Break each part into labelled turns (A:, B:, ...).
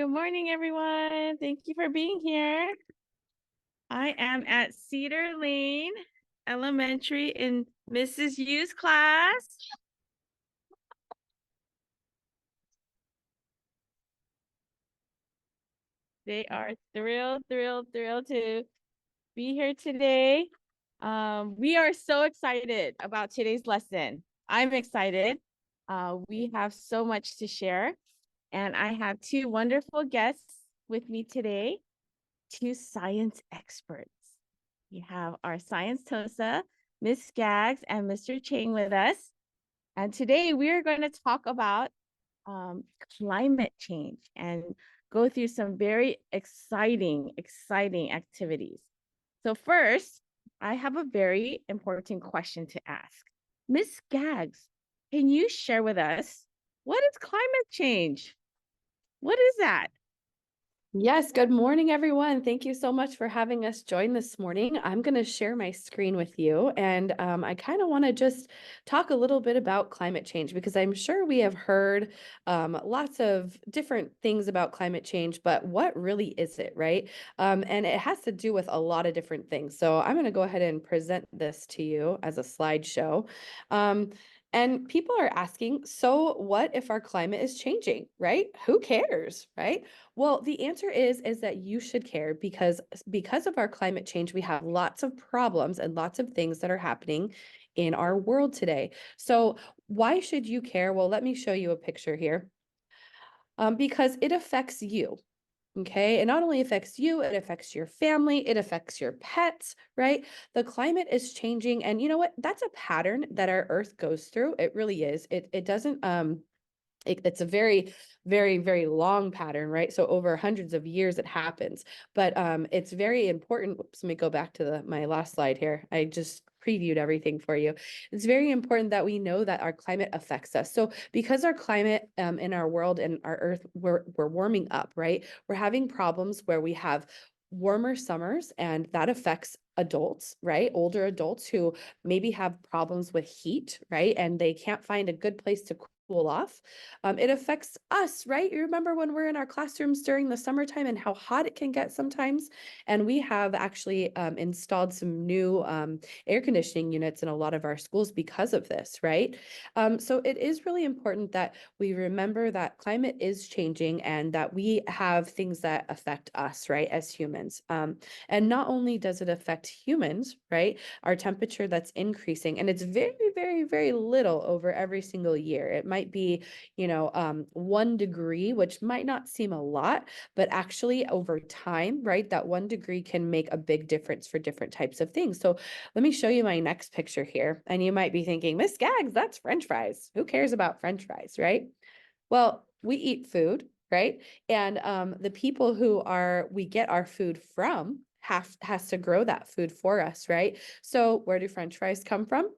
A: Good morning, everyone. Thank you for being here. I am at Cedar Lane Elementary in Mrs. Yu's class. They are thrilled to be here today. We are so excited about today's lesson. I'm excited. We have so much to share, and I have two wonderful guests with me today, two science experts. We have our science TOSA, Miss Skaggs and Mr. Chang with us. And today we are going to talk about climate change and go through some very exciting activities. So first, I have a very important question to ask. Miss Skaggs, can you share with us, what is climate change? What is that?
B: Yes, good morning, everyone. Thank you so much for having us join this morning. I'm going to share my screen with you, and I kind of want to just talk a little bit about climate change because I'm sure we have heard lots of different things about climate change, but what really is it, right? And it has to do with a lot of different things. So I'm going to go ahead and present this to you as a slideshow. And people are asking, so what if our climate is changing, right? Who cares, right? Well, the answer is that you should care because of our climate change, we have lots of problems and lots of things that are happening in our world today. So why should you care? Well, let me show you a picture here. Because it affects you. Okay, it not only affects you, it affects your family, it affects your pets, right? The climate is changing, and you know what? That's a pattern that our Earth goes through. It really is. It doesn't it's a very long pattern, right? So over hundreds of years it happens. But it's very important. Whoops, let me go back to my last slide here. I just previewed everything for you. It's very important that we know that our climate affects us. So because our climate in our world and our Earth, we're warming up, right? We're having problems where we have warmer summers, and that affects adults, right? Older adults who maybe have problems with heat, right? And they can't find a good place to cool off. It affects us, right? You remember when we're in our classrooms during the summertime and how hot it can get sometimes? And we have actually installed some new air conditioning units in a lot of our schools because of this, right? So it is really important that we remember that climate is changing and that we have things that affect us, right, as humans. And not only does it affect humans, right, our temperature that's increasing, and it's very little over every single year. It might be, 1 degree, which might not seem a lot, but actually over time, right, that 1 degree can make a big difference for different types of things. So let me show you my next picture here. And you might be thinking, Miss Skaggs, that's French fries. Who cares about French fries, right? Well, we eat food, right? And the people we get our food from has to grow that food for us, right? So where do French fries come from?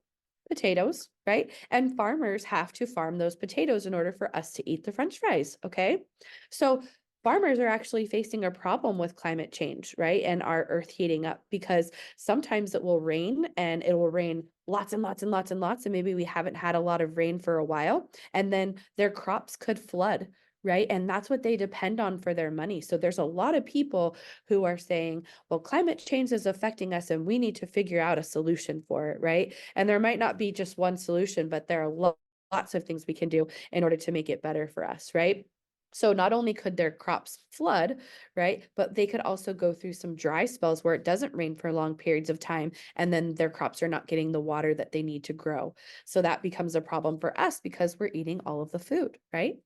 B: Potatoes, right? And farmers have to farm those potatoes in order for us to eat the French fries, okay? So farmers are actually facing a problem with climate change, right? And our earth heating up because sometimes it will rain and it will rain lots and lots and lots and lots. And maybe we haven't had a lot of rain for a while. And then their crops could flood, right? And that's what they depend on for their money. So there's a lot of people who are saying, well, climate change is affecting us and we need to figure out a solution for it, right? And there might not be just one solution, but there are lots of things we can do in order to make it better for us, right? So not only could their crops flood, right, but they could also go through some dry spells where it doesn't rain for long periods of time, and then their crops are not getting the water that they need to grow. So that becomes a problem for us because we're eating all of the food, right?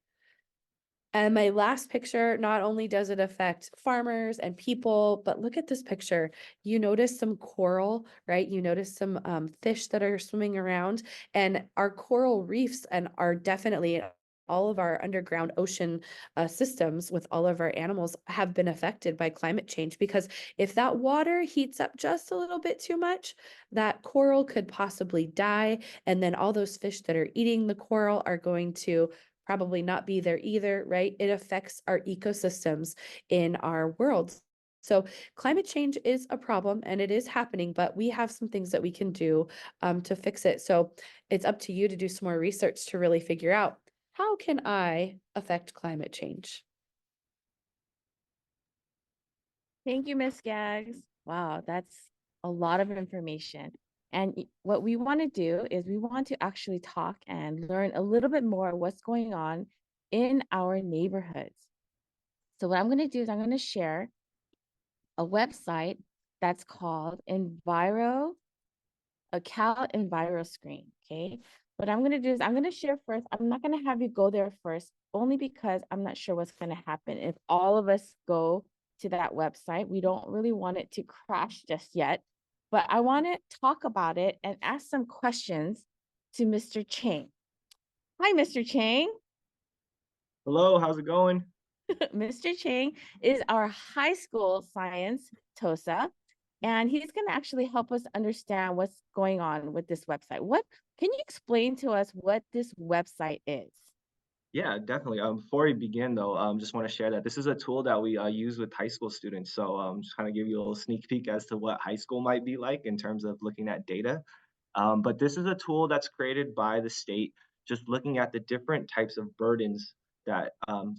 B: And my last picture, not only does it affect farmers and people, but look at this picture. You notice some coral, right? You notice some fish that are swimming around, and our coral reefs and are definitely all of our underground ocean systems with all of our animals have been affected by climate change because if that water heats up just a little bit too much, that coral could possibly die. And then all those fish that are eating the coral are going to probably not be there either, right? It affects our ecosystems in our world. So climate change is a problem and it is happening, but we have some things that we can do to fix it. So it's up to you to do some more research to really figure out, how can I affect climate change?
A: Thank you, Miss Gags. Wow, that's a lot of information. And what we want to do is we want to actually talk and learn a little bit more what's going on in our neighborhoods. So what I'm going to do is I'm going to share a website that's called CalEnviroScreen. Okay. What I'm going to do is I'm going to share first. I'm not going to have you go there first, only because I'm not sure what's going to happen if all of us go to that website. We don't really want it to crash just yet, but I want to talk about it and ask some questions to Mr. Chang. Hi, Mr. Chang.
C: Hello, how's it going?
A: Mr. Chang is our high school science TOSA, and he's going to actually help us understand what's going on with this website. What can you explain to us what this website is?
C: Yeah, definitely. Before we begin though, just want to share that this is a tool that we use with high school students. So just kind of give you a little sneak peek as to what high school might be like in terms of looking at data. But this is a tool that's created by the state, just looking at the different types of burdens that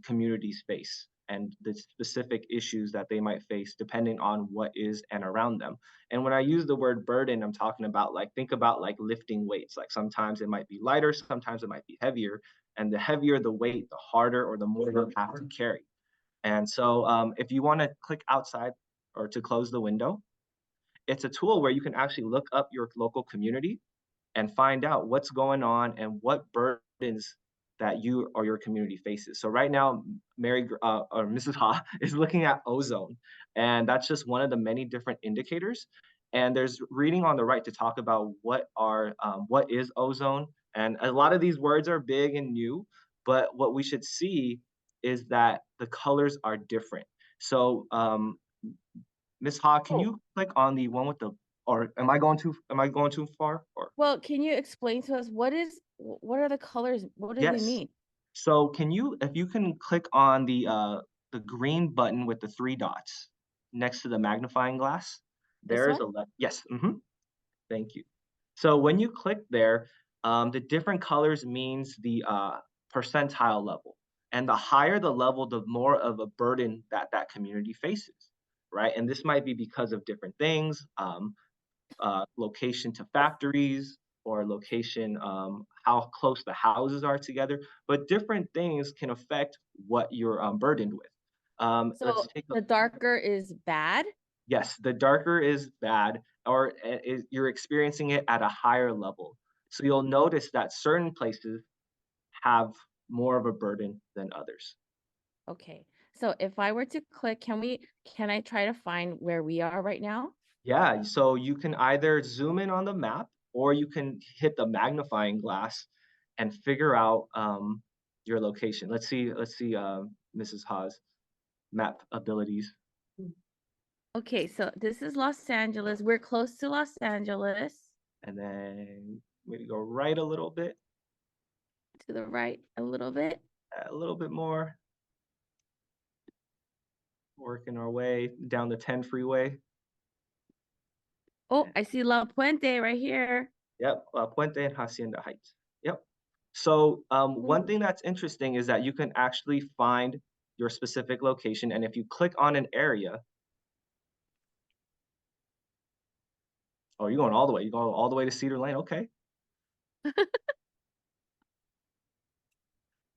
C: communities face and the specific issues that they might face depending on what is and around them. And when I use the word burden, I'm talking about like, think about like lifting weights. Like sometimes it might be lighter, sometimes it might be heavier. And the heavier the weight, the harder or the more you have to carry. And so if you want to click outside or to close the window, it's a tool where you can actually look up your local community and find out what's going on and what burdens that you or your community faces. So right now, Mary or Mrs. Ha is looking at ozone, and that's just one of the many different indicators. And there's reading on the right to talk about what is ozone, and a lot of these words are big and new, but what we should see is that the colors are different. So Ms. Ha, can
A: Oh,
C: you click on the one with the, or am I going too far? Or
A: well, can you explain to us what are the colors? What do they
C: yes.
A: mean?
C: So if you can click on the green button with the three dots next to the magnifying glass,
A: This
C: there's
A: one?
C: a yes. Thank you. So when you click there, the different colors means the percentile level, and the higher the level, the more of a burden that that community faces, right? And this might be because of different things. Location to factories or location, how close the houses are together, but different things can affect what you're burdened with. Let's
A: So
C: take a,
A: the darker is bad.
C: yes, the darker is bad, or you're experiencing it at a higher level. So you'll notice that certain places have more of a burden than others.
A: Okay. So if I were to click, can I try to find where we are right now?
C: Yeah, so you can either zoom in on the map or you can hit the magnifying glass and figure out your location. Let's see, Mrs. Haas map abilities.
A: Okay, so this is Los Angeles. We're close to Los Angeles.
C: And then maybe go right
A: To the right a little bit.
C: a little bit more, working our way down the 10 freeway.
A: Oh, I see La Puente right here.
C: Yep, Puente and Hacienda Heights. Yep. So one
A: Ooh.
C: thing that's interesting is that you can actually find your specific location. And if you click on an area, oh, you're going all the way. You're going all the way to Cedar Lane. Okay.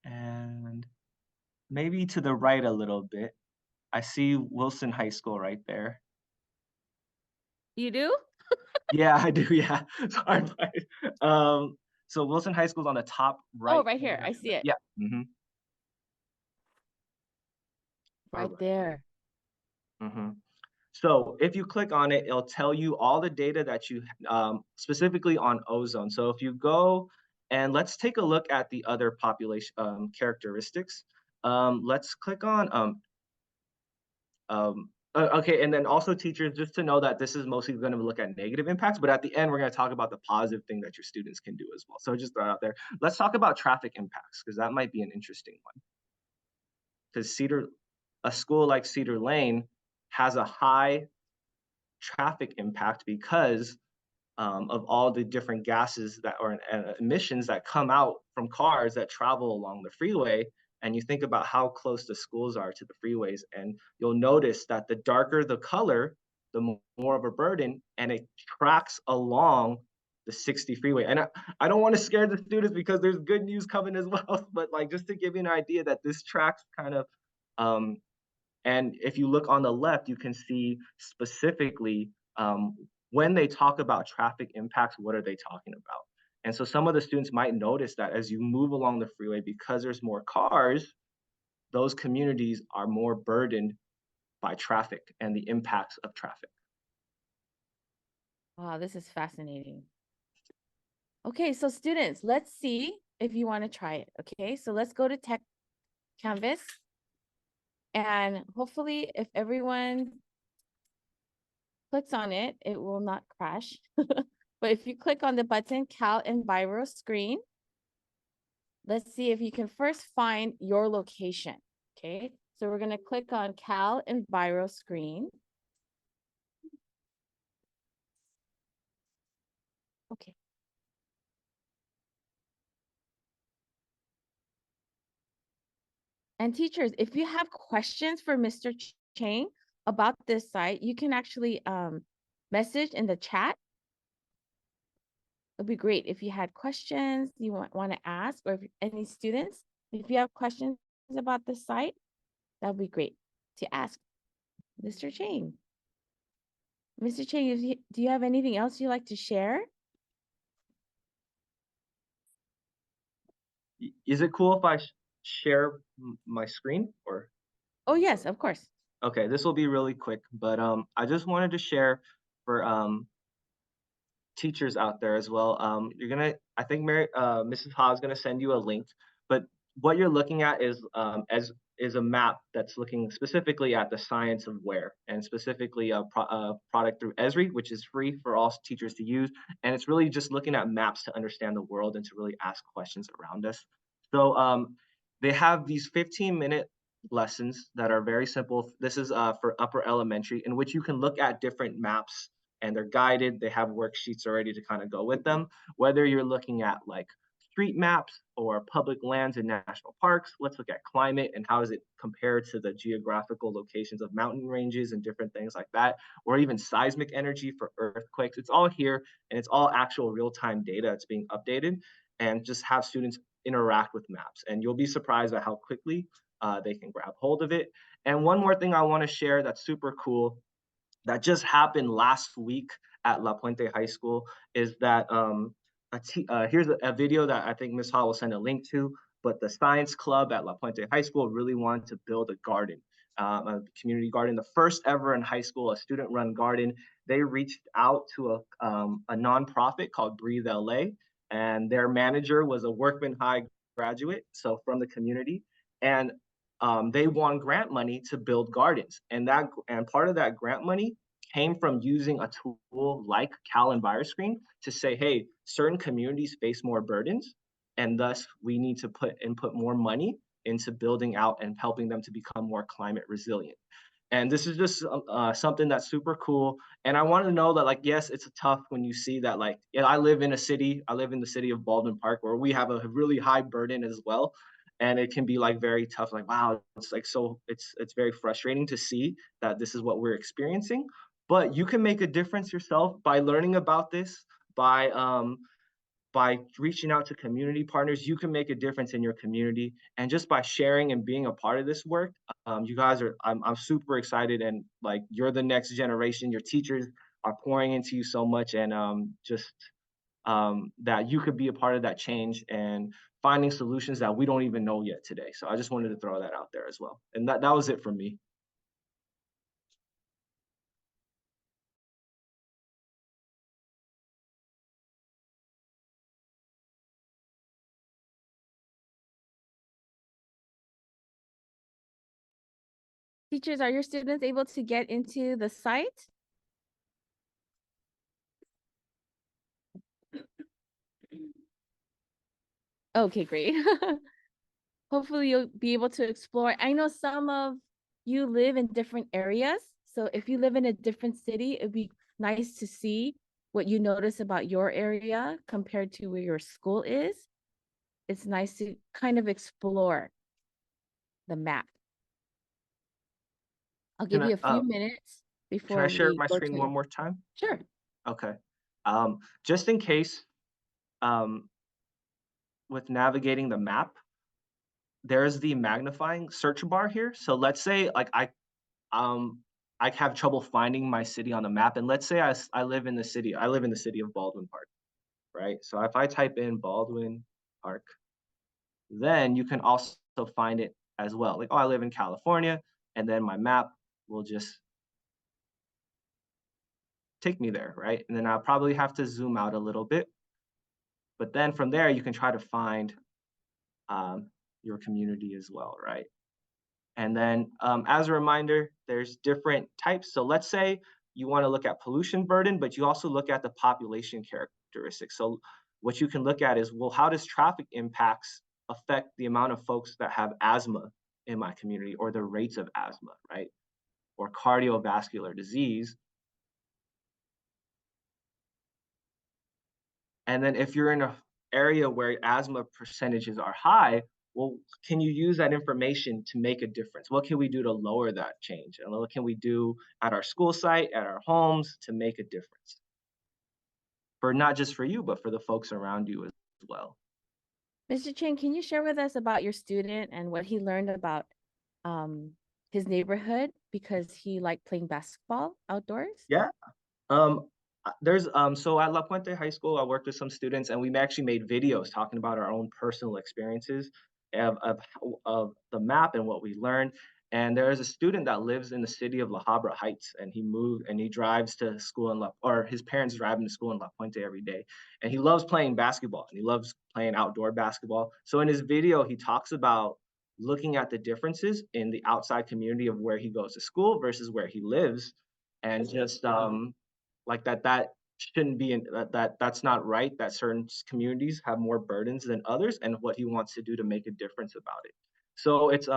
C: And maybe to the right a little bit. I see Wilson High School right there.
A: You do?
C: Yeah, I do. Yeah. Sorry. So Wilson High School is on the top
A: Oh,
C: right
A: right here.
C: corner.
A: I see it.
C: Yeah. Mm-hmm. Far
A: Right
C: right.
A: there.
C: Mm-hmm. So if you click on it, it'll tell you all the data that you specifically on ozone. So if you go and let's take a look at the other population characteristics. Let's click on okay, and then also teachers, just to know that this is mostly going to look at negative impacts, but at the end we're going to talk about the positive thing that your students can do as well. So just throw it out there. Let's talk about traffic impacts because that might be an interesting one. Because a school like Cedar Lane has a high traffic impact because of all the different gases that or emissions that come out from cars that travel along the freeway and you think about how close the schools are to the freeways, and you'll notice that the darker the color, the more of a burden, and it tracks along the 60 freeway. And I don't want to scare the students because there's good news coming as well, but like just to give you an idea that this tracks kind of um, and if you look on the left, you can see specifically when they talk about traffic impacts, what are they talking about? And so some of the students might notice that as you move along the freeway, because there's more cars, those communities are more burdened by traffic and the impacts of traffic.
A: Wow, this is fascinating. Okay, so students, let's see if you want to try it. Okay, so let's go to Tech Canvas. And hopefully if everyone clicks on it, it will not crash. But if you click on the button, CalEnviroScreen, let's see if you can first find your location. Okay, so we're going to click on CalEnviroScreen. Okay. And teachers, if you have questions for Mr. Chang about this site, you can actually message in the chat. It'd be great if you had questions you want to ask, or if any students, if you have questions about the site, that'd be great to ask Mr. Chang. Mr. Chang, do you have anything else you'd like to share?
C: Is it cool if I share my screen or?
A: Oh, yes, of course.
C: Okay, this will be really quick, but I just wanted to share for teachers out there as well. I think Mrs. Ha is gonna send you a link, but what you're looking at is a map that's looking specifically at the science of where, and specifically a product through Esri, which is free for all teachers to use, and it's really just looking at maps to understand the world and to really ask questions around us. So they have these 15-minute lessons that are very simple. This is for upper elementary, in which you can look at different maps and they're guided. They have worksheets already to kind of go with them. Whether you're looking at like street maps or public lands and national parks, let's look at climate and how does it compare to the geographical locations of mountain ranges and different things like that, or even seismic energy for earthquakes. It's all here and it's all actual real-time data that's being updated, and just have students interact with maps. And you'll be surprised at how quickly they can grab hold of it. And one more thing I want to share that's super cool that just happened last week at La Puente High School is that here's a video that I think Ms. Ha will send a link to, but the science club at La Puente High School really wanted to build a garden, a community garden, the first ever in high school, a student-run garden. They reached out to a nonprofit called Breathe LA, and their manager was a Workman High graduate, so from the community. And they won grant money to build gardens, and part of that grant money came from using a tool like CalEnviroScreen to say, hey, certain communities face more burdens, and thus we need to put more money into building out and helping them to become more climate resilient. And this is just something that's super cool. And I want to know that, like, yes, it's tough when you see that, like, yeah, I live in the city of Baldwin Park, where we have a really high burden as well. And it can be like very tough, like, wow, it's like, so it's very frustrating to see that this is what we're experiencing. But you can make a difference yourself by learning about this, by reaching out to community partners. You can make a difference in your community, and just by sharing and being a part of this work, you guys are, I'm super excited, and like, you're the next generation. Your teachers are pouring into you so much, and that you could be a part of that change and finding solutions that we don't even know yet today. So I just wanted to throw that out there as well. And that was it for me.
A: Teachers, are your students able to get into the site? Okay, great. Hopefully you'll be able to explore. I know some of you live in different areas. So if you live in a different city, it'd be nice to see what you notice about your area compared to where your school is. It's nice to kind of explore the map. I'll
C: Can
A: give you a few minutes
C: can I
A: before
C: share
A: we
C: my
A: go
C: screen
A: to.
C: one more time?
A: Sure.
C: Okay. Just in case, um, with navigating the map, there's the magnifying search bar here. So let's say like um I have trouble finding my city on the map, and let's say I live in the city. I live in the city of Baldwin Park, right? So if I type in Baldwin Park, then you can also find it as well. Like, oh, I live in California, and then my map will just take me there, right? And then I'll probably have to zoom out a little bit. But then from there, you can try to find um, your community as well, right? And then as a reminder, there's different types. So let's say you want to look at pollution burden, but you also look at the population characteristics. So what you can look at is, well, how does traffic impacts affect the amount of folks that have asthma in my community, or the rates of asthma, right? Or cardiovascular disease. And then if you're in an area where asthma percentages are high, well, can you use that information to make a difference? What can we do to lower that change? And what can we do at our school site, at our homes to make a difference? For not just for you, but for the folks around you as well.
A: Mr. Chen, can you share with us about your student and what he learned about um, his neighborhood because he liked playing basketball outdoors?
C: Yeah. There's so at La Puente High School, I worked with some students, and we actually made videos talking about our own personal experiences of the map and what we learned. And there is a student that lives in the city of La Habra Heights, and he moved and he drives to school or his parents drive him to school in La Puente every day. And he loves playing basketball, and he loves playing outdoor basketball. So in his video, he talks about looking at the differences in the outside community of where he goes to school versus where he lives, and just like that shouldn't be that's not right, that certain communities have more burdens than others, and what he wants to do to make a difference about it. So it's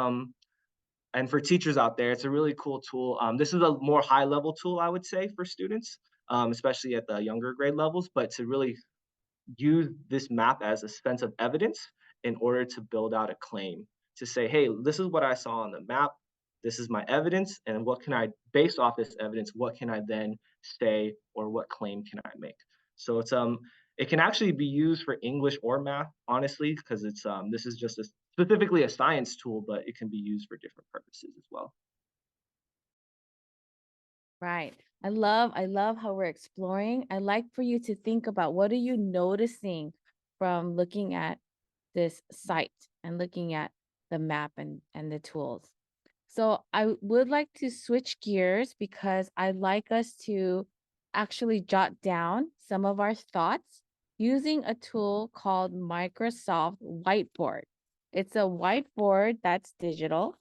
C: and for teachers out there, it's a really cool tool. This is a more high level tool, I would say, for students, especially at the younger grade levels, but to really use this map as a sense of evidence in order to build out a claim, to say, hey, this is what I saw on the map, this is my evidence, and what can I, based off this evidence, what can I then say, or what claim can I make? So it can actually be used for English or math, honestly, because it's this is just specifically a science tool, but it can be used for different purposes as well.
A: Right. I love how we're exploring. I like for you to think about what are you noticing from looking at this site and looking at the map and the tools. So I would like to switch gears because I'd like us to actually jot down some of our thoughts using a tool called Microsoft Whiteboard. It's a whiteboard that's digital.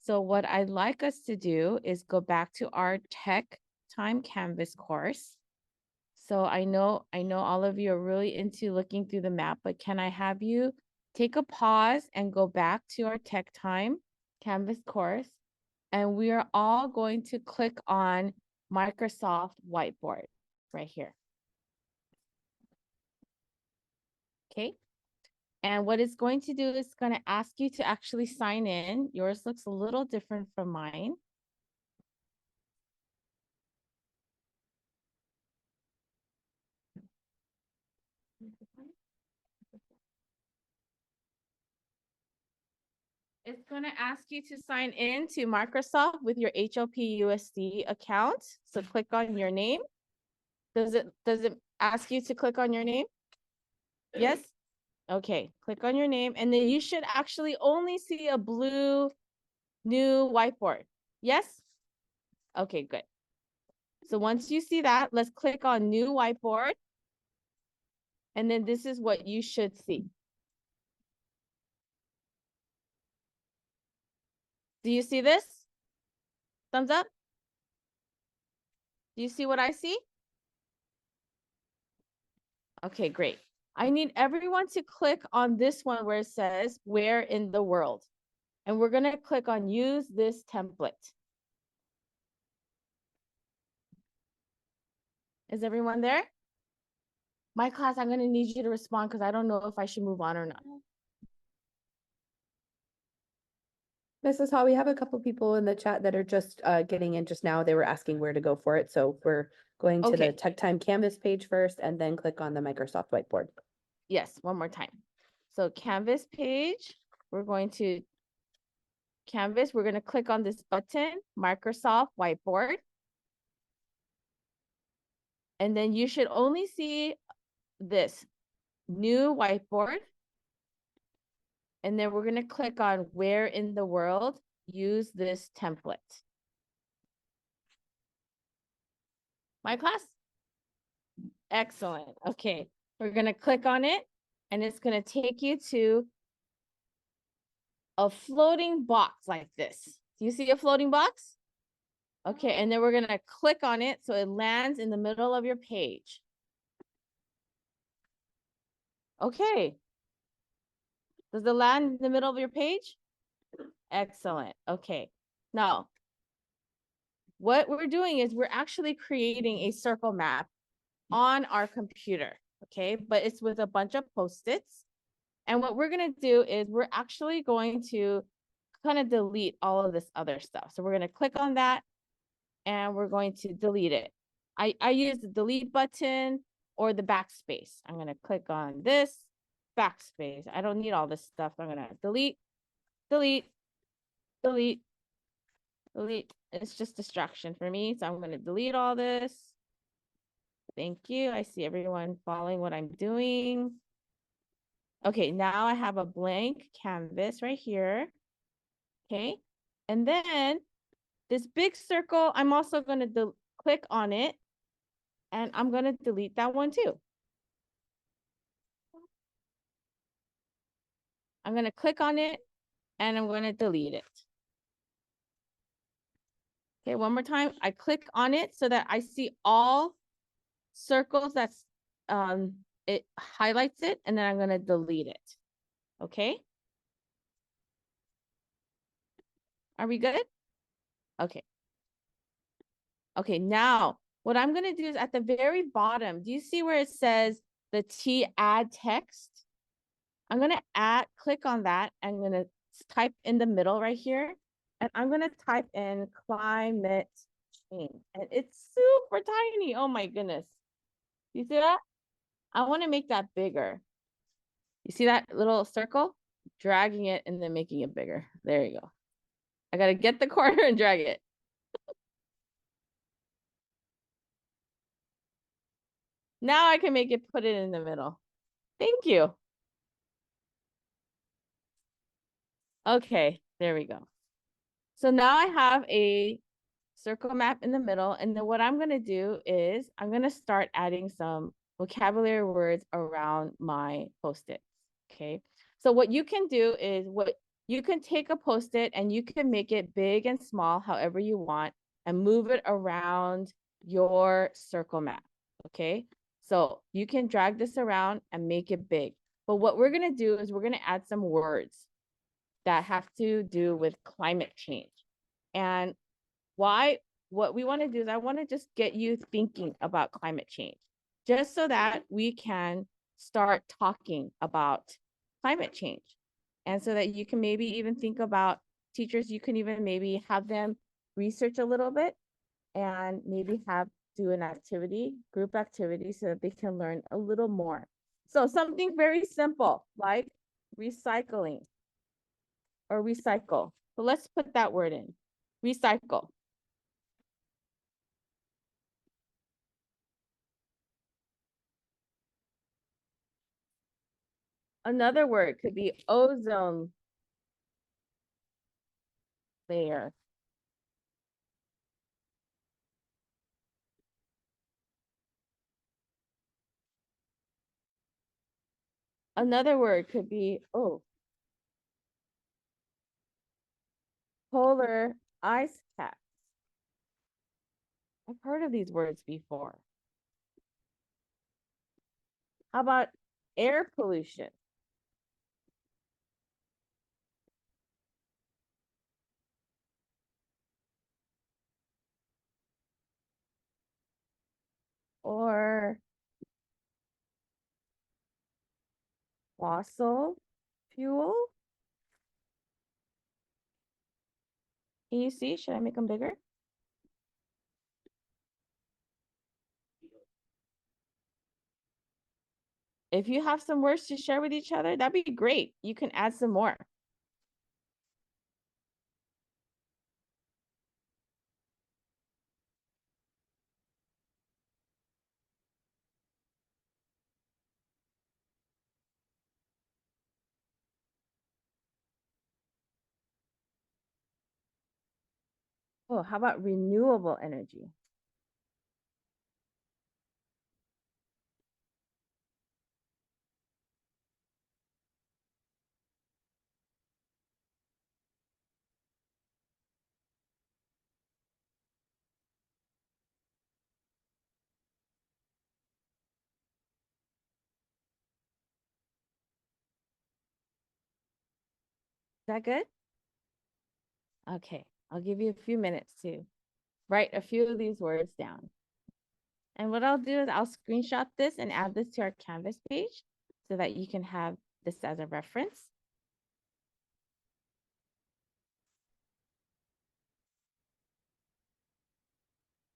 A: So what I'd like us to do is go back to our Tech Time Canvas course. So I know all of you are really into looking through the map, but can I have you take a pause and go back to our Tech Time Canvas course? And we are all going to click on Microsoft Whiteboard right here. Okay. And what it's going to do is going to ask you to actually sign in. Yours looks a little different from mine. It's going to ask you to sign in to Microsoft with your HOPUSD account. So click on your name. Does it ask you to click on your name? Yes? Okay, click on your name, and then you should actually only see a blue new whiteboard. Yes? Okay, good. So once you see that, let's click on new whiteboard. And then this is what you should see. Do you see this? Thumbs up? Do you see what I see? Okay, great. I need everyone to click on this one where it says where in the world. And we're gonna click on use this template. Is everyone there? My class, I'm gonna need you to respond because I don't know if I should move on or not.
B: Mrs. Hall, we have a couple people in the chat that are just getting in just now. They were asking where to go for it. So we're going to the
A: Okay.
B: Tech Time Canvas page first and then click on the Microsoft Whiteboard.
A: Yes, one more time. So Canvas page, we're going to Canvas, we're going to click on this button, Microsoft Whiteboard. And then you should only see this new whiteboard. And then we're going to click on where in the world use this template. My class? Excellent. Okay. We're going to click on it and it's going to take you to a floating box like this. Do you see a floating box? Okay. And then we're going to click on it so it lands in the middle of your page. Okay. Does it land in the middle of your page? Excellent. Okay. Now, what we're doing is we're actually creating a circle map on our computer, okay? But it's with a bunch of Post-its. And what we're going to do is we're actually going to kind of delete all of this other stuff. So we're going to click on that and we're going to delete it. I use the delete button or the backspace. I'm going to click on this backspace. I don't need all this stuff. I'm going to delete, delete, delete, delete. It's just distraction for me. So I'm going to delete all this. Thank you. I see everyone following what I'm doing. Okay, now I have a blank canvas right here. Okay, and then this big circle, I'm also going to click on it and I'm going to delete that one too. I'm going to click on it and I'm going to delete it. Okay, one more time. I click on it so that I see all circles that's it highlights it and then I'm going to delete it. Okay. Are we good? Okay. Okay, now what I'm going to do is at the very bottom, do you see where it says the T add text? I'm going to click on that. I'm going to type in the middle right here. And I'm going to type in climate change. And it's super tiny. Oh my goodness. You see that? I want to make that bigger. You see that little circle? Dragging it and then making it bigger. There you go. I got to get the corner and drag it. Now I can make it, put it in the middle. Thank you. Okay, there we go. So now I have a circle map in the middle. And then what I'm going to do is I'm going to start adding some vocabulary words around my Post-its. Okay. So what you can do is you can take a Post-it and you can make it big and small, however you want, and move it around your circle map. Okay. So you can drag this around and make it big. But what we're going to do is we're going to add some words that have to do with climate change. And what we want to do is I want to just get you thinking about climate change, just so that we can start talking about climate change. And so that you can maybe even think about teachers, you can even maybe have them research a little bit and maybe do an activity, group activity, so that they can learn a little more. So something very simple like recycling or recycle. So let's put that word in, recycle. Another word could be ozone layer. Another word could be, polar ice caps. I've heard of these words before. How about air pollution? Or fossil fuel? Can you see? Should I make them bigger? If you have some words to share with each other, that'd be great. You can add some more. Oh, how about renewable energy? Is that good? Okay, I'll give you a few minutes to write a few of these words down. And what I'll do is I'll screenshot this and add this to our Canvas page so that you can have this as a reference.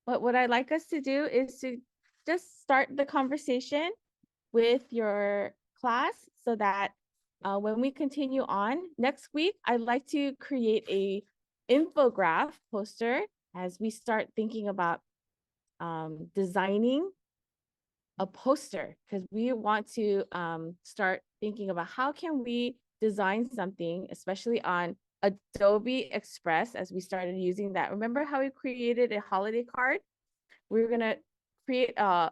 A: But what I'd like us to do is to just start the conversation with your class so that when we continue on next week, I'd like to create a infograph poster as we start thinking about designing a poster, because we want to start thinking about how can we design something, especially on Adobe Express, as we started using that. Remember how we created a holiday card? We're gonna create an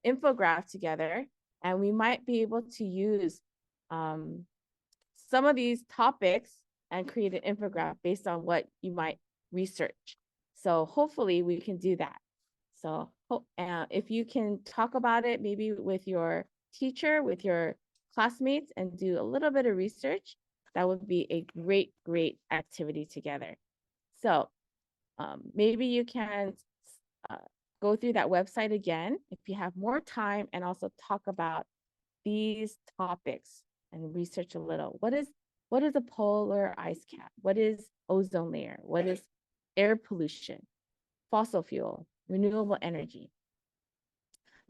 A: infograph together, and we might be able to use some of these topics and create an infograph based on what you might research. So hopefully we can do that. So if you can talk about it, maybe with your teacher, with your classmates, and do a little bit of research, that would be a great, great activity together. So maybe you can uh, go through that website again if you have more time, and also talk about these topics and research a little. What is a polar ice cap? What is ozone layer? What is air pollution, fossil fuel, renewable energy?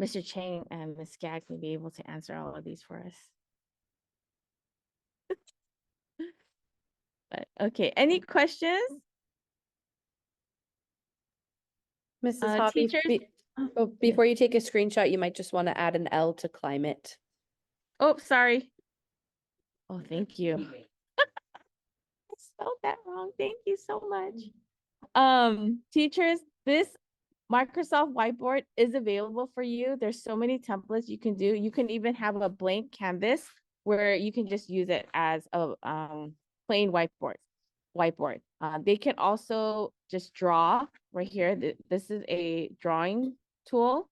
A: Mr. Chang and Ms. Skaggs may be able to answer all of these for us. But okay, any questions?
B: Mrs. Hobby,
A: Teachers?
B: before you take a screenshot, you might just want to add an L to climate.
A: Oh, sorry. Oh, thank you. I spelled that wrong. Thank you so much. Teachers, this Microsoft Whiteboard is available for you. There's so many templates you can do. You can even have a blank canvas where you can just use it as a plain whiteboard. They can also just draw right here. This is a drawing tool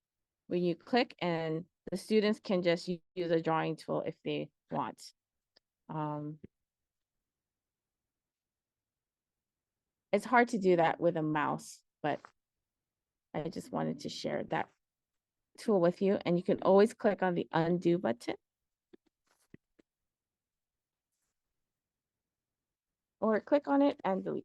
A: where you click, and the students can just use a drawing tool if they want. It's hard to do that with a mouse, but I just wanted to share that tool with you. And you can always click on the undo button, or click on it and delete.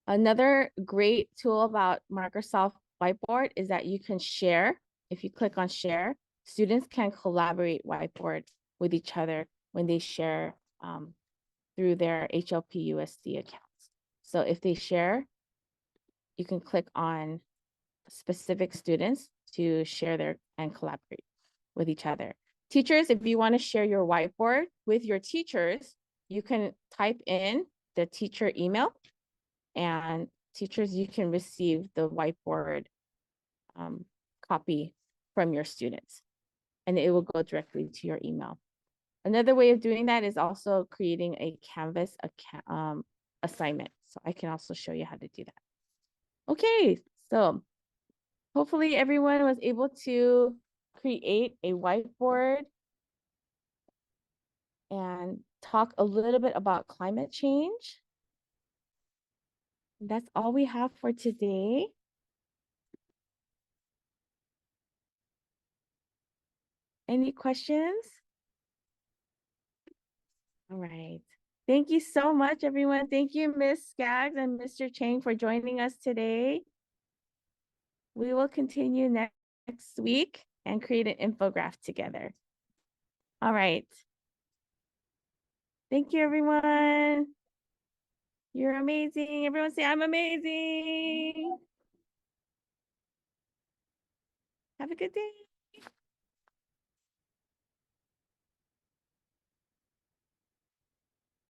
A: Another great tool about Microsoft Whiteboard is that you can share. If you click on share, students can collaborate Whiteboard with each other when they share through their HLP USD accounts. So if they share, you can click on specific students to share their and collaborate with each other. Teachers, if you want to share your whiteboard with your teachers, you can type in the teacher email, and teachers, you can receive the whiteboard copy from your students, and it will go directly to your email. Another way of doing that is also creating a Canvas assignment. So I can also show you how to do that. Okay, so hopefully everyone was able to create a whiteboard and talk a little bit about climate change. That's all we have for today. Any questions? All right. Thank you so much, everyone. Thank you, Miss Skaggs and Mr. Chang, for joining us today. We will continue next week and create an infographic together. All right. Thank you, everyone. You're amazing. Everyone say, I'm amazing. Have a good day.